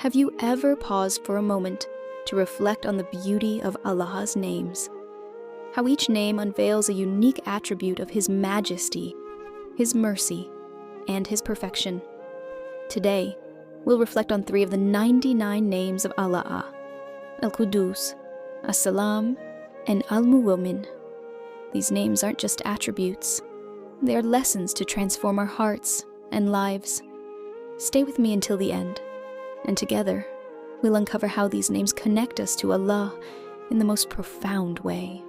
Have you ever paused for a moment to reflect on the beauty of Allah's names? How each name unveils a unique attribute of His majesty, His mercy, and His perfection. Today, we'll reflect on 3 of the 99 names of Allah: Al-Qudus, As-Salam, and Al-Mu'min. These names aren't just attributes. They are lessons to transform our hearts and lives. Stay with me until the end, and together, we'll uncover how these names connect us to Allah in the most profound way.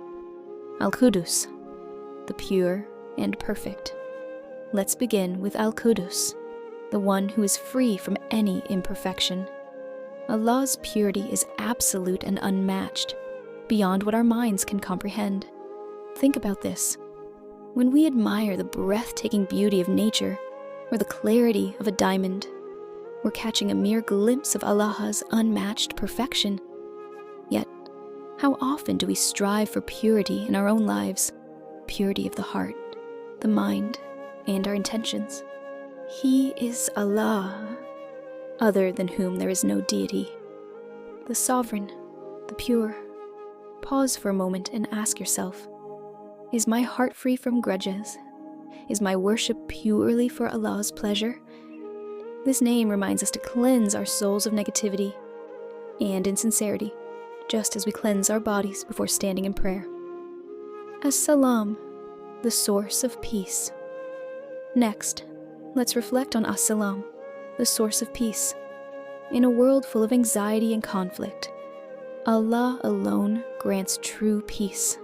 Al-Qudus, the pure and perfect. Let's begin with Al-Qudus, the one who is free from any imperfection. Allah's purity is absolute and unmatched, beyond what our minds can comprehend. Think about this. When we admire the breathtaking beauty of nature or the clarity of a diamond, we're catching a mere glimpse of Allah's unmatched perfection. Yet, how often do we strive for purity in our own lives? Purity of the heart, the mind, and our intentions. He is Allah, other than whom there is no deity. The sovereign, the pure. Pause for a moment and ask yourself, is my heart free from grudges? Is my worship purely for Allah's pleasure? This name reminds us to cleanse our souls of negativity and insincerity, just as we cleanse our bodies before standing in prayer. As-Salam, the source of peace. Next, let's reflect on As-Salam, the source of peace. In a world full of anxiety and conflict, Allah alone grants true peace.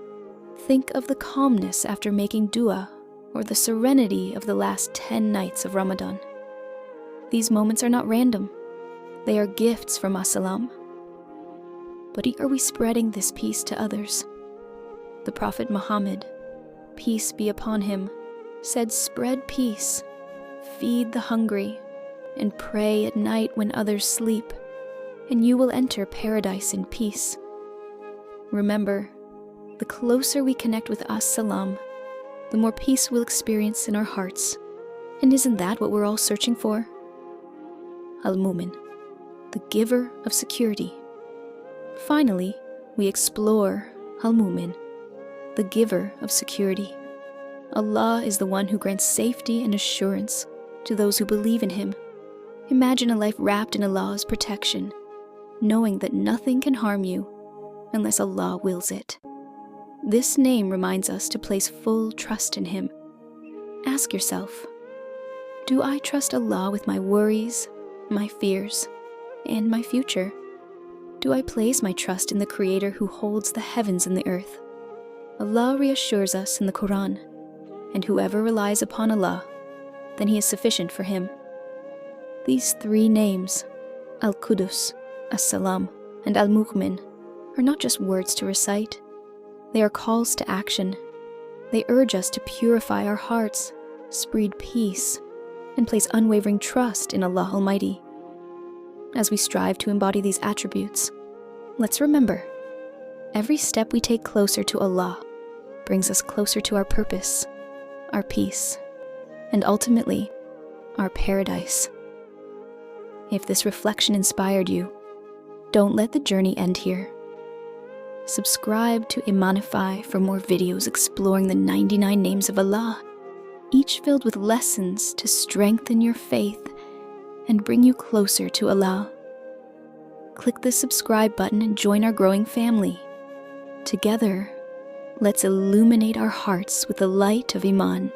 Think of the calmness after making dua, or the serenity of the last 10 nights of Ramadan. These moments are not random. They are gifts from As-Salam. But are we spreading this peace to others? The Prophet Muhammad, peace be upon him, said, "Spread peace, feed the hungry, and pray at night when others sleep, and you will enter paradise in peace." Remember, the closer we connect with As-Salam, the more peace we'll experience in our hearts. And isn't that what we're all searching for? Al-Mu'min, the giver of security. Finally, we explore Al-Mu'min, the giver of security. Allah is the one who grants safety and assurance to those who believe in Him. Imagine a life wrapped in Allah's protection, knowing that nothing can harm you unless Allah wills it. This name reminds us to place full trust in Him. Ask yourself, do I trust Allah with my worries, my fears, and my future? Do I place my trust in the Creator who holds the heavens and the earth? Allah reassures us in the Quran, and whoever relies upon Allah, then He is sufficient for him. These 3 names, Al-Qudus, As-Salam, and Al-Mu'min, are not just words to recite. They are calls to action. They urge us to purify our hearts, spread peace, and place unwavering trust in Allah Almighty. As we strive to embody these attributes, let's remember, every step we take closer to Allah brings us closer to our purpose, our peace, and ultimately, our paradise. If this reflection inspired you, don't let the journey end here. Subscribe to Imanify for more videos exploring the 99 names of Allah, each filled with lessons to strengthen your faith and bring you closer to Allah. Click the subscribe button and join our growing family. Together, let's illuminate our hearts with the light of Iman.